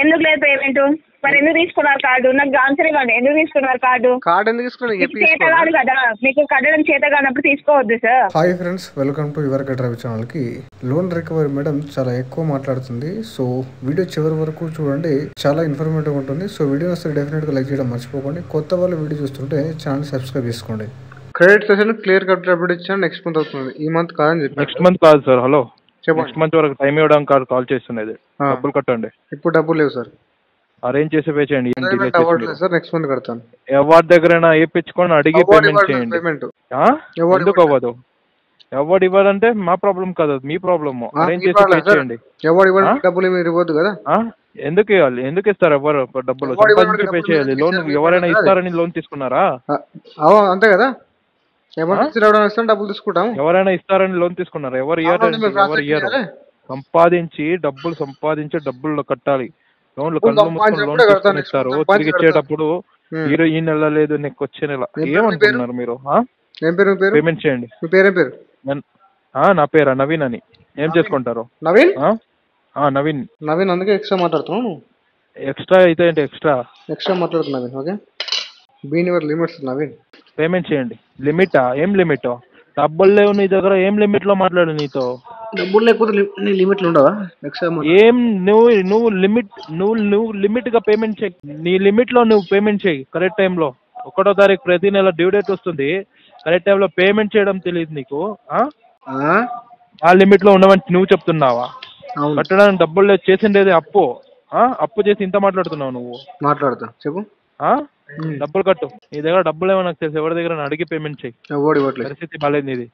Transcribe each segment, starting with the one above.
ఎందుకు లేదు పేమెంట్? మరి ఎందుకు తీసుకున్నారు కార్డు? నాకు ఆన్సర్ ఇవ్వండి. ఎందుకు తీసుకున్నారు కార్డు? కార్డు ఎందుకు తీసుకున్నారు? చేత కాదు కదా, మీకు కట్టడం చేత కానప్పుడు తీసుకోవద్దు sir. Hi friends, welcome to your get Ravi ఛానల్కి. లోన్ రికవరీ మేడం చాలా ఎక్కువ మాట్లాడుతుంది. సో వీడియో చివరి వరకు చూడండి, చాలా ఇన్ఫర్మేటివ్ ఉంటుంది. సో వీడియో వస్తే డెఫినెట్గా లైక్ చేయడం మర్చిపోకండి. కొత్త వాళ్ళు వీడియో చూస్తుంటే ఛానల్ సబ్స్క్రైబ్ చేసుకోండి. Credit session clear cut update ఇచ్చాను. నెక్స్ట్ మంత్ అవుతుంది. ఈ మంత్ కాదని చెప్పి నెక్స్ట్ మంత్ కాదు సార్. హలో, నెక్స్ట్ మంత్ వరకు టైం ఇవ్వడానికి కాల్ చేస్తున్నది. డబ్బులు కట్టండి. ఇప్పుడు డబ్బులు లేవు సార్. అరేంజ్ చేసి పే చేయండి. సార్ నెక్స్ట్ మంత్ కడతాను. ఎవరి దగ్గర ఇప్పించుకొని అడిగి పేమెంట్ చేయండి. ఎందుకు అవ్వదు? ఎవరు ఇవ్వాలంటే మా ప్రాబ్లం కాదు, మీ ప్రాబ్లమ్. అరేంజ్ చేసి పే చేయండి. డబ్బులు మీరు ఇవ్వద్దు కదా. ఎందుకు ఇవ్వాలి? ఎందుకు ఇస్తారు? ఎవరు డబ్బులు సంపాదించి పే చేయాలి. లోన్ ఎవరైనా ఇస్తారని లోన్ తీసుకున్నారా? అంతే కదా. డబ్బులు తీసుకుంటాం. ఎవరైనా ఇస్తారని లోన్ తీసుకున్నారా? ఎవరు ఇయ్యారు? సంపాదించి డబ్బులు కట్టాలి. లోన్లు కళ్ళు మూసుకొని లోన్ తీసుకొని ఇస్తారు. తిరిగి ఇచ్చేటప్పుడు ఈ నెల లేదు, నీకు వచ్చే నెల. ఏమనుకుంటున్నారు మీరు? పేమెంట్ చేయండి. నా పేరా నవీన్ అని. ఏం చేసుకుంటారు? నవీన్. నవీన్ అందుకే ఎక్స్ట్రా మాట్లాడుతున్నాను. ఎక్స్ట్రా అయితే ఏంటి? ఎక్స్ట్రా మాట్లాడుతున్నా. Okay, be in your limits Naveen. Payment చేయండి. లిమిటా? ఏం లిమిట్? డబ్బులు లేవు నీ దగ్గర, ఏం లిమిట్ లో మాట్లాడు నీతో? డబ్బులు లేకపోతే లిమిట్లు ఉండవా? ఏం నువ్వు లిమిట్ గా పేమెంట్ చేయి. నీ లిమిట్ లో నువ్వు పేమెంట్ చేయి కరెక్ట్ టైంలో. 1వ తారీఖు ప్రతి నెల డ్యూ డేట్ వస్తుంది. కరెక్ట్ టైంలో పేమెంట్ చేయడం తెలియదు నీకు? ఆ లిమిట్ లో ఉండవని నువ్వు చెప్తున్నావా? కట్టడానికి డబ్బులు లేదు, చేసిండేది అప్పు చేసి ఇంత మాట్లాడుతున్నావు నువ్వు. మాట్లాడతా చెప్పు. డబ్బులు కట్టు. నీ దగ్గర డబ్బులు ఏమో నాకు తెలుసు. ఎవరి దగ్గర అడిగి పేమెంట్ చేయి. పరిస్థితి బాగాలేదు నీది.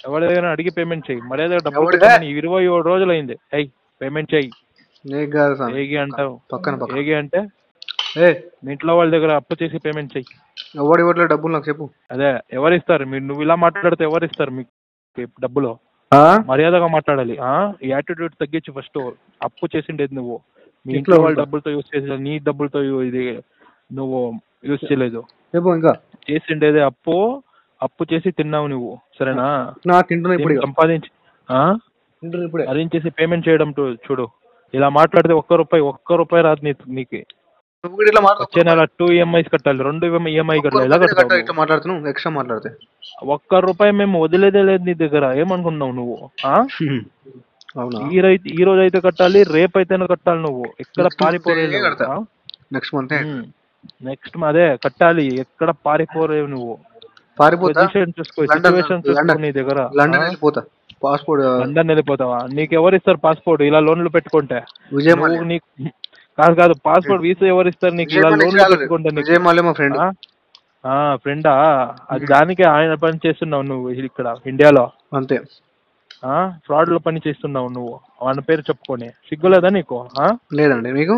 ఎవరి దగ్గర అడిగి పేమెంట్ చేయి. మరి డబ్బులు 27 రోజులు అయింది. పేమెంట్ చేయి. ఏగి అంటావు. ఏగి అంటే మీ ఇంట్లో వాళ్ళ దగ్గర అప్పు చేసి పేమెంట్ చెయ్యి. డబ్బులు నాకు చెప్పు. అదే ఎవరు ఇస్తారు? నువ్వు ఇలా మాట్లాడితే ఎవరు ఇస్తారు మీకు డబ్బులు? మర్యాదగా మాట్లాడాలి. యాటిట్యూడ్ తగ్గించి ఫస్ట్. అప్పు చేసిండేది నువ్వు. మీ ఇంట్లో వాళ్ళ డబ్బులతో యూజ్ చేసి, నీ డబ్బులతో ఇది నువ్వు యూజ్ చేయలేదు. చేసిండేది అప్పు చేసి తిన్నావు నువ్వు. సరేనా? సంపాదించి అరేంజ్ చేసి పేమెంట్ చేయడం చూడు. ఇలా మాట్లాడితే ఒక్క రూపాయి రాదు నీకు. వచ్చే నెల 2 EMIs కట్టాలి. 2 EMI కట్టాలి. ఎలా కట్టాలి? ఎక్స్ట్రా మాట్లాడితే ₹1 మేము వదిలేదే లేదు నీ దగ్గర. ఏమనుకున్నావు నువ్వు? ఈ రోజు అయితే కట్టాలి, రేపు అయితేనే కట్టాలి. నువ్వు ఎక్కడ పారిపోలేదు. నెక్స్ట్ అదే కట్టాలి. ఎక్కడ పారిపోలేవు నువ్వు. సిచ్యువేషన్ చూసుకో. నీ దగ్గర లండన్ వెళ్ళిపోతావా? నీకు ఎవరు ఇస్తారు పాస్పోర్ట్ ఇలా లోన్లు పెట్టుకుంటే? నీకు కాదు, పాస్పోర్ట్ వీసా ఎవరు ఇస్తారు నీకు ఇలా లోన్లు పెట్టుకుంటే? ఫ్రెండా? అది దానికే ఆయన పని చేస్తున్నావు నువ్వు ఇక్కడ ఇండియాలో. అంతే. ఫ్రాడ్ లో పని చేస్తున్నావు నువ్వు. వాని పేరు చెప్పుకొని సిగ్గులేదా నీకు? లేదండి మీకు.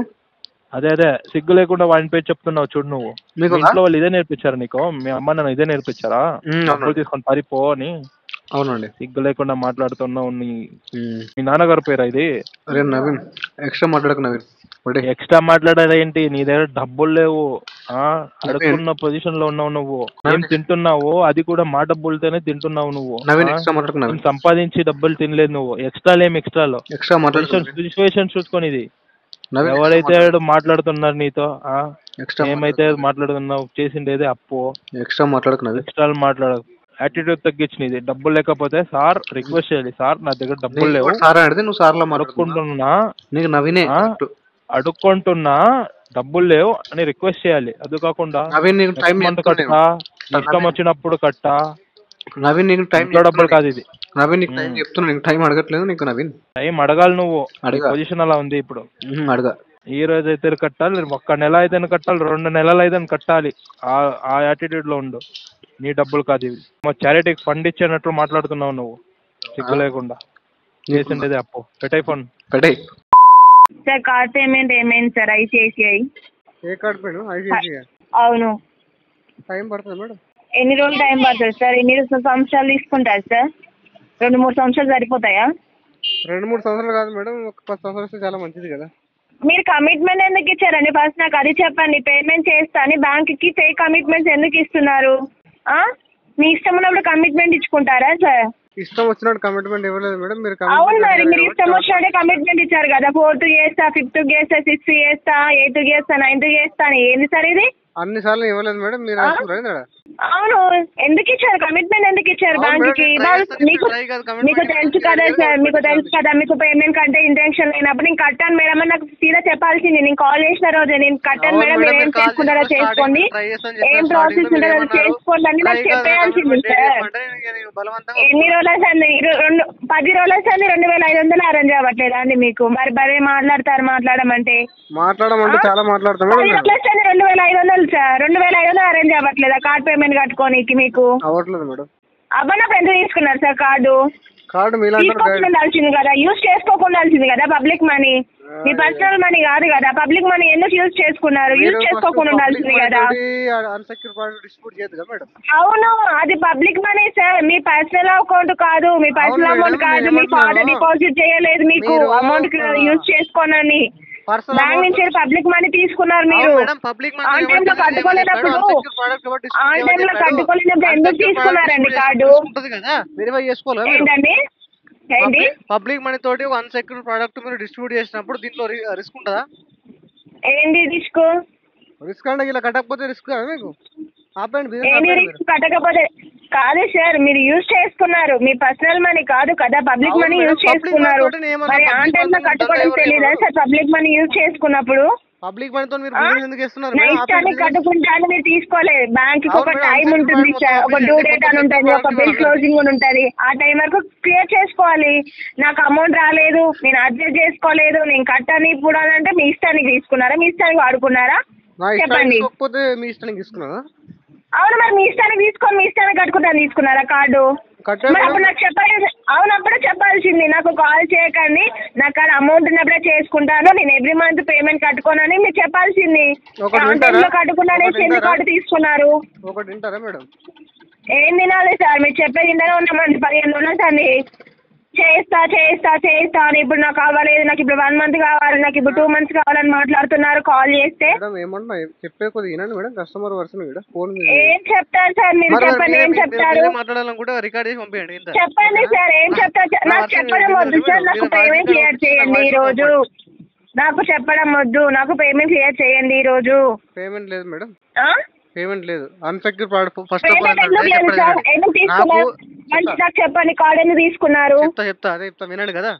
అదే సిగ్గు లేకుండా వాని పేరు చెప్తున్నావు చూడు నువ్వు. ఇంట్లో వాళ్ళు ఇదే నేర్పించారా నీకు? మీ అమ్మ నాన్న ఇదే నేర్పించారా? డబ్బులు తీసుకొని పారిపో అని? అవునండి. సిగ్గు లేకుండా మాట్లాడుతున్నావు. మీ నాన్నగారి పేరా ఇది? నవీన్. ఎక్స్ట్రా మాట్లాడకు నవీన్. ఎక్స్ట్రా మాట్లాడాలి ఏంటి? నీ దగ్గర డబ్బులు లేవు. అడుగుతున్న పొజిషన్ లో ఉన్నావు నువ్వు. ఏం తింటున్నావు? అది కూడా మా డబ్బులతోనే తింటున్నావు నువ్వు. సంపాదించి డబ్బులు తినలేదు నువ్వు. ఎక్స్ట్రాలో సిచ్యువేషన్ చూసుకొని ఇది ఎవరైతే మాట్లాడుతున్నారు నీతో, ఏమైతే మాట్లాడుతున్నావు, చేసిండేది అప్పు. ఎక్స్ట్రా మాట్లాడకు. యాటిట్యూడ్ తగ్గించినది. డబ్బులు లేకపోతే సార్ రిక్వెస్ట్ చేయాలి. సార్ నా దగ్గర డబ్బులు లేవు, అడుక్కుంటున్నా డబ్బులు లేవు అని రిక్వెస్ట్ చేయాలి. అది కాకుండా ఇష్టం వచ్చినప్పుడు కట్టా. డబ్బులు కాదు ఇది. టైం అడగట్లేదు నీకు నవీన్. టైం అడగాలి నువ్వు. పొజిషన్ అలా ఉంది ఇప్పుడు. ఈ రోజు అయితే కట్టాలి, 1 నెల అయితే కట్టాలి, 2 నెలలు అయితే కట్టాలి. ఆ యాటిట్యూడ్ లో ఉండు. నీ డబ్బులు కాదు ఇవి. చారిటీకి ఫండ్ ఇచ్చేటట్టు మాట్లాడుతున్నావు నువ్వు సిగ్గు లేకుండా. చేసిండేది అప్పు. పెట్టాయి ఫోన్. సార్ కార్డ్ పేమెంట్ ఏమైంది సార్? ఐసిఐసిఐ. ఏ కార్డ్ పేమెంట్? అవును. టైం పడుతుంది మేడం. ఎన్ని రోజులు టైం పడుతుంది సార్? ఎన్ని సంవత్సరాలు తీసుకుంటారు సార్? 2-3 సంవత్సరాలు సరిపోతాయా? 2-3 సంవత్సరాలు కాదు మేడం, ఒక 10 సంవత్సరాలు వస్తే చాలా మంచిది కదా. మీరు కమిట్మెంట్ ఎందుకు ఇచ్చారండి? ఫస్ట్ నాకు అది చెప్పండి. పేమెంట్ చేస్తా అని బ్యాంక్కి ఫేక్ కమిట్మెంట్స్ ఎందుకు ఇస్తున్నారు? మీ ఇష్టం ఉన్నప్పుడు కమిట్మెంట్ ఇచ్చుకుంటారా సార్? ఇష్టం వచ్చినట్టు కమిట్మెంట్ ఇవ్వలేదు మేడం. మీరు అవును మరి మీరు ఇష్టం వచ్చినట్టే కమిట్మెంట్ ఇచ్చారు కదా, 4th చేస్తా, 5th చేస్తా, 6th చేస్తా, 8th చేస్తా, 9th చేస్తా అని. ఏంది సార్ ఇది? అన్ని సార్లు ఇవ్వలేదు మేడం. మీరు అవును, ఎందుకు ఇచ్చారు కమిట్మెంట్? ఎందుకు ఇచ్చారు బ్యాంక్ కి? మీకు తెలుసు కదా సార్, మీకు తెలుసు కదా, మీకు పేమెంట్ కంటే ఇంటెన్షన్ లేనప్పుడు నేను కట్టాను మేడం అని నాకు సీదా చెప్పాల్సింది. నేను కాల్ చేసిన రోజు నేను కట్టాను మేడం, మీరు ఏం చేసుకుంటారో చేసుకోండి, ఏం ప్రాసెస్ ఉంటుందో చేసుకోండి అని నాకు చెప్పేయాల్సింది సార్. ఎన్ని రోజులు సార్? 10 రోజులు సార్ 2500 అరేంజ్ అవ్వట్లేదా అండి మీకు? మరి భలే మాట్లాడమంటే చాలా మాట్లాడతాం. 10 రోజులు సార్ 2500 సార్, 2500 అరేంజ్ అవ్వట్లేదా కార్డ్ పేమెంట్ కట్టుకోనికి? మీకు అవ్వట్లేదు మేడం. అవ్వనప్పుడు ఎంత తీసుకున్నారు సార్ కార్డు? తీసుకోకుండా కదా, యూజ్ చేసుకోకుండా కదా పబ్లిక్ మనీ, మీ పర్సనల్ మనీ కాదు కదా, పబ్లిక్ మనీ ఎందుకు యూజ్ చేసుకున్నారు? యూజ్ చేసుకోకుండా ఉండాల్సింది కదా. అవును, అది పబ్లిక్ మనీ సార్, మీ పర్సనల్ అకౌంట్ కాదు, మీ పర్సనల్ అమౌంట్ కాదు, మీ ఫాదర్ డిపాజిట్ చేయలేదు మీకు అమౌంట్ యూజ్ చేసుకోనని. బ్యాంక్ నుంచి పబ్లిక్ మనీ తీసుకున్నారు మీరు. ఆన్ టైమ్ లో కట్టుకోలేనప్పుడు ఎందుకు తీసుకున్నారండి కార్డు? ఏంటండి? ఏంటి? పబ్లిక్ మనీ తోటి అన్సెక్యూర్డ్ ప్రోడక్ట్ మీరు డిస్ట్రిబ్యూట్ చేసినప్పుడు దీంట్లో రిస్క్ ఉంటుందా? ఏంటి రిస్క్? రిస్క్ అంటే ఇలా కట్టకపోతే రిస్క్ కదా మీకు? కట్టకపోతే కాదు సార్, మీరు యూజ్ చేసుకున్నారు, మీ పర్సనల్ మనీ కాదు కదా, పబ్లిక్ మనీ యూజ్ చేసుకున్నారు. మరి ఆన్ టైమ్ లో కట్టుకోవడం తెలియదా సార్? పబ్లిక్ మనీ యూజ్ చేసుకున్నప్పుడు పబ్లిక్ మనీతో మీరు బిజినెస్ ఎందుకు చేస్తున్నారు? నా ఇష్టాన్ని కట్టుకుంటాను మీరు తీసుకోలేదు. బ్యాంక్ కి ఒక టైం ఉంటుంది సార్, ఒక డ్యూ డేట్ అని ఉంటుంది, ఒక బిల్ క్లోజింగ్ అని ఉంటుంది. ఆ టైం వరకు క్లియర్ చేసుకోవాలి. నాకు అమౌంట్ రాలేదు, నేను అడ్జస్ట్ చేసుకోలేదు, నేను కట్టాను ఇప్పుడు అని అంటే మీ ఇష్టానికి తీసుకున్నారా? మీ ఇష్టానికి వాడుకున్నారా? చెప్పండి. మీ ఇష్టానికి తీసుకున్నారా? అవును, మరి మీ ఇష్టానికి తీసుకొని మీ ఇష్టానికి కట్టుకుంటాను తీసుకున్నారా కార్డు? మరి అప్పుడు నాకు చెప్పాలి. అవునప్పుడే చెప్పాల్సింది, నాకు కాల్ చేయకండి, నాకు కాడ అమౌంట్ ఉన్నప్పుడే చేసుకుంటాను, నేను ఎవ్రీ మంత్ పేమెంట్ కట్టుకోనని మీరు చెప్పాల్సింది. కట్టుకున్నాను, ఎందుకు కార్డు తీసుకున్నారు? ఏం తినాలి సార్? మీరు చెప్పే తింటేనే ఉన్నామండి, 15 రోజులు అండి చేస్తా చేస్తా చేస్తా అని. ఇప్పుడు నాకు అవ్వలేదు, నాకు ఇప్పుడు 1 month కావాలి, నాకు ఇప్పుడు 2 months కావాలని మాట్లాడుతున్నారు కాల్ చేస్తే. ఏం చెప్తారు సార్ మీరు? చెప్పండి, ఏం చెప్తారు? చెప్పండి సార్, ఏం చెప్తారు? నాకు చెప్పడం వద్దు సార్, నాకు పేమెంట్ క్లియర్ చేయండి ఈ రోజు. నాకు చెప్పడం వద్దు, నాకు పేమెంట్ క్లియర్ చేయండి ఈ రోజు. పేమెంట్ లేదు మేడం, పేమెంట్ లేదు. అన్సెక్యూర్ ప్రోడక్ట్ ఫస్ట్ ఎందుకు తీసుకున్నారు? నాకు చెప్పండి, కార్డు ఎందుకు తీసుకున్నారు? చెప్తా వినండి కదా.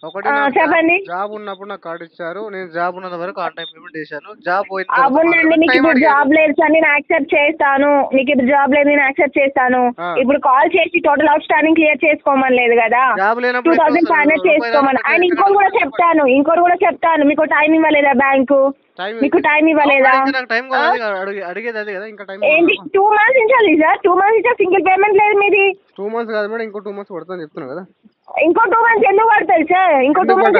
ఒకటి చెప్పండి. జాబ్ ఉన్నప్పుడు నాకు కార్డు ఇచ్చారు, నేను జాబ్ ఉన్నంత వరకు ఆన్ టైం పేమెంట్ చేశాను. జాబ్ అవునండి, మీకు ఇప్పుడు జాబ్ లేదు సార్, నేను యాక్సెప్ట్ చేస్తాను. మీకు ఇప్పుడు జాబ్ లేదు, నేను యాక్సెప్ట్ చేస్తాను. ఇప్పుడు కాల్ చేసి టోటల్ అవుట్ స్టాండింగ్ క్లియర్ చేసుకోమని లేదు కదా, 2500 చేసుకోమని. అండ్ ఇంకోటి కూడా చెప్తాను, మీకు టైం ఇవ్వలేదా బ్యాంకు? మీకు టైం ఇవ్వలేదా? ఏంటి 2 months ఇచ్చాలి సార్? 2 months ఇచ్చా సింగిల్ పేమెంట్ లేదు మీది. 2 months కాదు మేడం, ఇంకో 2 months పడుతుంది చెప్తున్నా కదా. ఇంకో 2 months ఎందుకు పడుతుంది సార్? ఇంకో 2 months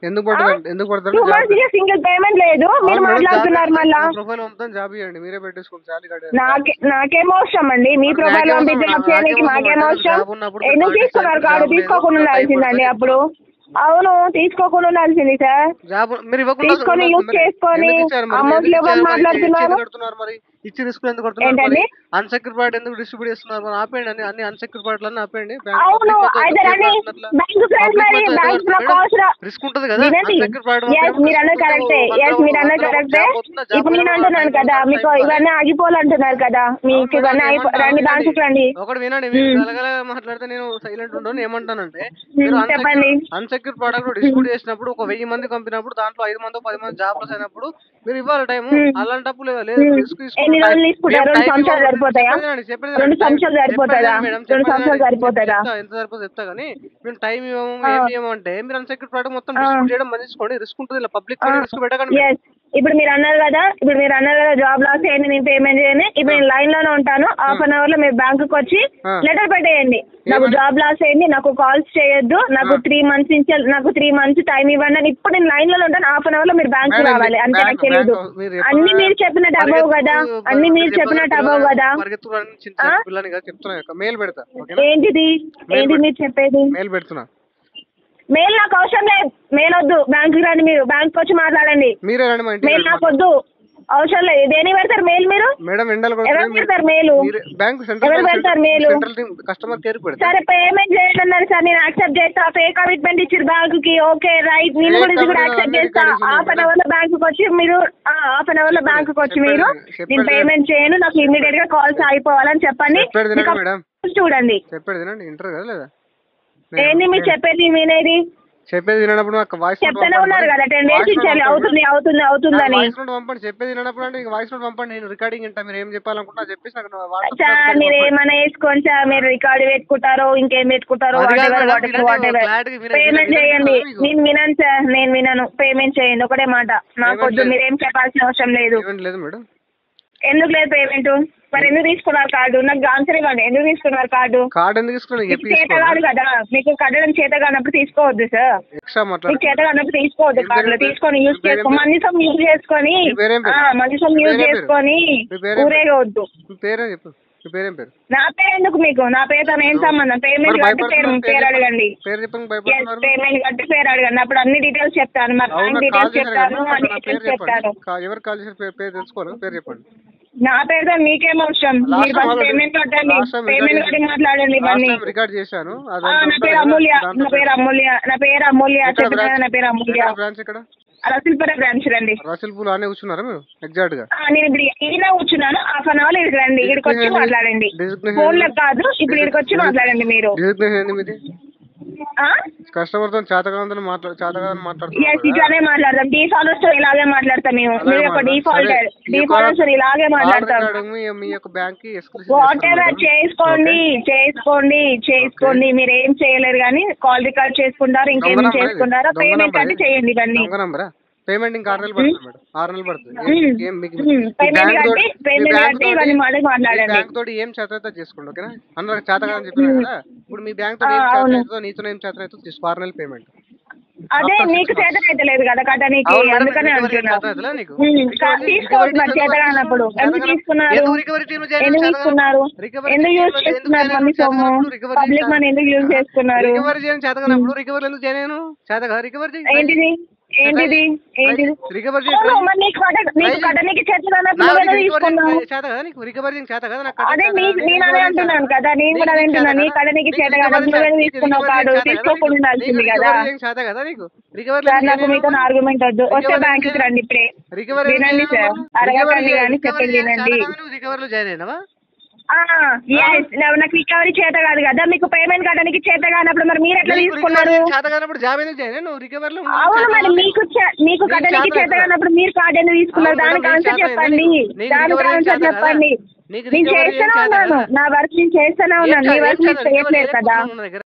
ఎందుకు పడుతుంది? 2 months సింగిల్ పేమెంట్ లేదు, మీరు మాట్లాడుతున్నారు మళ్ళా. ప్రొఫైల్ పంపుతాను, జాబ్ ఇవ్వండి, మీరే పెట్టేసుకోండి. నాకేం అవసరం అండి మీ ప్రొఫైల్ పంపించడానికి? మాకేం అవసరం? ఎందుకు తీసుకున్నారు కార్డు? తీసుకోకుండా ఉండాల్సిందండి అప్పుడు. అవును, తీసుకోకుండా ఉండాల్సింది సార్. తీసుకొని యూజ్ చేసుకొని అమౌంట్ లేవని మాట్లాడుతున్నారు. ఇచ్చి రిస్క్ ఎందుకు కొడుతున్నారు? అన్సెక్యూర్ ప్రోడక్ట్ ఎందుకు డిస్ట్రిబ్యూట్ చేస్తున్నారు? ఆపేయండి, అన్ని అన్సెక్యూర్ ప్రోడక్ట్ ఆపేయండి. అవును, రిస్క్ ఉంటుంది కదా. మీరు అన్నది కరెక్టే, మీరు అన్నది కరెక్టే. ఇప్పుడు నేను అంటున్నాను కదా, మీకు ఇవన్నీ ఆగిపోవాలంటున్నారు కదా, మీకు ఇవన్నీ రండి దానికి రండి. ఒకటి వినండి, మాట్లాడితే నేను సైలెంట్ ఉండను. ఏమంటానంటే, చెప్పండి. అన్సెక్యూర్ ప్రోడక్ట్ డిస్ట్రిబ్యూట్ చేసినప్పుడు ఒక 1000 మంది పంపినప్పుడు దాంట్లో 5 మంది 10 మంది జాబ్లెస్ అయినప్పుడు మీరు ఇవ్వాలి టైం. అలాంటప్పుడు లేదు రిస్క్ ఎన్ని రోజులు తీసుకుంటారు? 2 సంవత్సరాలు సరిపోతాయా? 2 సంవత్సరాలు సరిపోతుందా? 2 సంవత్సరాలు సరిపోతుందా? ఎంత సరిపోతుంది చెప్తా కానీ మేము టైం ఏమంటే మీరు అన్సెక్యూర్ ప్రోడక్ట్ మొత్తం డిస్ట్రిబ్యూట్ చేయడం మంచిసుకోండి. రిస్క్ ఉంటుంది, ఇలా పబ్లిక్ రిస్క్ పెట్టకండి. ఇప్పుడు మీరు అన్నారు కదా, జాబ్ లాస్ అయ్యింది, నేను పేమెంట్ చేయని. ఇప్పుడు నేను లైన్ లోనే ఉంటాను, 1/2 hour లో మీరు బ్యాంకు వచ్చి లెటర్ పెట్టేయండి, నాకు జాబ్ లాస్ అయ్యింది, నాకు కాల్స్ చేయొద్దు, నాకు 3 months నుంచి నాకు 3 months టైం ఇవ్వండి అని. ఇప్పుడు నేను లైన్ లోనే ఉంటాను, 1/2 hour లో మీరు బ్యాంక్ రావాలి. అంతే, నాకు తెలియదు. అన్ని మీరు చెప్పినట్టు అబౌవ్ కదా, అన్ని మీరు చెప్పినట్టు అబౌవ్ కదా. ఏంటిది మీరు చెప్పేది? మెయిల్ నాకు అవసరం లేదు, మెయిల్ వద్దు. బ్యాంకుకి రండి, మీరు బ్యాంక్ వచ్చి మాట్లాడండి. మీరే రండి, మెయిల్ నాకు వద్దు. అవసరం లేదు. దేని పెడతారు మెయిల్ మీరు? మేడం ఎండలు ఎవరు పెడతారు మెయిల్? బ్యాంక్ ఎవరు పెడతారు మెయిల్? కస్టమర్ కేర్ పెడతారు. సరే పేమెంట్ చేయండి అన్నారు సార్, నేను యాక్సెప్ట్ చేస్తా. పే కమిట్మెంట్ ఇచ్చారు బ్యాంక్ కి, ఓకే రైట్, నేను కూడా ఇది కూడా యాక్సెప్ట్ చేస్తా. హాఫ్ అన్ అవర్ లో బ్యాంక్ కి వచ్చి మీరు నేను పేమెంట్ చేయను, నాకు ఇమీడియట్ గా కాల్స్ అయిపోవాలని చెప్పండి. చూడండి ఏంది మీరు చెప్పేది వినేది? చెప్పేది వినప్పుడు చెప్తానే ఉన్నారు కదా 10 days ఇచ్చాలి, అవుతుందని. చెప్పేది వినప్పుడు అంటే వాయిస్ నోట్ పంపండి, నేను రికార్డింగ్ వింటా. మీరు ఏం చెప్పాలనుకుంటున్నా చెప్పేసి సార్ మీరు ఏమైనా వేసుకోండి సార్, మీరు రికార్డు పెట్టుకుంటారో ఇంకేం పెట్టుకుంటారో పేమెంట్ చేయండి. నేను వినను సార్, నేను వినను. పేమెంట్ చేయండి ఒకటే మాట, నాకొద్దు, మీరేం చెప్పాల్సిన అవసరం లేదు. మేడం ఎందుకు లేదు పేమెంట్? మరి ఎందుకు తీసుకున్నారు కార్డు? నాకు ఆన్సర్ ఇవ్వండి, ఎందుకు తీసుకున్నారు కార్డు? చేత కాదు కదా మీకు, కట్టడం చేత కానప్పుడు తీసుకోవద్దు సార్. మీకు చేత కానప్పుడు తీసుకోవద్దు కార్డులు. తీసుకొని యూజ్ చేసుకో, మంచిసం యూజ్ చేసుకొని ఊరేగవద్దు. నా పేరు ఎందుకు మీకు? నా పేరుతో ఏం సంబంధం? పేమెంట్ కట్టి పేరు అడగండి, పేమెంట్ కట్టి పేరు అడగండి, అప్పుడు అన్ని డీటెయిల్స్ చెప్తాను. మరి బ్యాంక్ డీటెయిల్స్ చెప్తాను, అన్ని డీటెయిల్స్ చెప్తాను. నా పేరుతో మీకేం అవసరం? మీరు ఫస్ట్ పేమెంట్ కట్టండి, పేమెంట్ కట్టి మాట్లాడండి ఇవన్నీ. నా పేరు అమూల్య, నా పేరు అమూల్య, నా పేరు అమూల్య, చెప్పిన నా పేరు అమూల్య. రసూల్పుర బ్రాంచ్ రండి. రసూల్పుర కూర్చున్నారా మీరు? ఎగ్జాక్ట్ గా నేను ఇప్పుడు ఈయన కూర్చున్నాను. హాఫ్ అన్ అవర్ ఇక్కడికి రండి, ఇక్కడికి వచ్చి మాట్లాడండి. ఫోన్ లో కాదు, ఇప్పుడు ఇక్కడికి వచ్చి మాట్లాడండి మీరు. కస్టమర్ తో చేతగానే మాట్లాడుతున్నాం. ఇట్లానే మాట్లాడతాం, డిఫాల్ట్ ఇలాగే మాట్లాడతాం మేము. మీరు ఒక డిఫాల్ట్ ఇలాగే మాట్లాడతాం. వాట్ ఎవర్ చేసుకోండి. మీరు ఏం చేయలేరు కానీ కాల్ రికార్డ్ చేసుకుంటారు, ఇంకేం చేసుకుంటారో పేమెంట్ కట్టి చేయండి ఇవన్నీ. పేమెంట్ ఇంకా 6 నెలలు పడుతుంది మేడం, 6 నెలలు పడుతుంది. బ్యాంక్ తోటి ఏం చేత చేసుకోండి, ఓకేనా? అందరికి చేత కాదని చెప్పినా కదా. ఇప్పుడు మీ బ్యాంక్ తోటి ఏం చేత అవుతుందో నీతో ఏం చేత అవుతుందో తీసుకో, 6 నెలలు పేమెంట్. అదే నీకు చేత అయితే లేదు కదా కట్టనీకి, అందుకనే అంటున్నా. తీసుకోవాలి మరి చేత కానప్పుడు. ఎందుకు తీసుకున్నారు? ఎందుకు యూజ్ చేస్తున్నారు మనీ సొమ్ము? పబ్లిక్ మనీ ఎందుకు యూజ్ చేస్తున్నారు? ఏంటిది ఏంటిది నీకు కట్టనీకి చేత కానప్పుడు తీసుకున్నావు. అదే నేను అదే అంటున్నాను కదా, నేను కూడా అదే అంటున్నాను. నీ కట్టనీకి చేత కానప్పుడు తీసుకున్నావు కార్డు, తీసుకోకుండా ఉండాల్సింది కదా. నాకు మీతో ఆర్గ్యుమెంట్ వద్దు, వస్తే బ్యాంక్ కి రండి ఇప్పుడే. వినండి సార్, అడగకండి కానీ చెప్పండి వినండి. నాకు రికవరీ చేత కాదు కదా, మీకు పేమెంట్ కట్టడానికి చేత కానప్పుడు మరి మీరు ఎట్లా తీసుకున్నారు? అవును మరి మీకు కట్టడానికి చేత కానప్పుడు మీరు కార్డు ఎందుకు తీసుకున్నారు? దానికి ఆన్సర్ చెప్పండి, దానికి ఆన్సర్ చెప్పండి. నేను చేస్తూనే ఉన్నాను, నా వర్క్ నేను చేస్తూనే ఉన్నాను, మీ వర్క్ మీరు చేయట్లేదు కదా.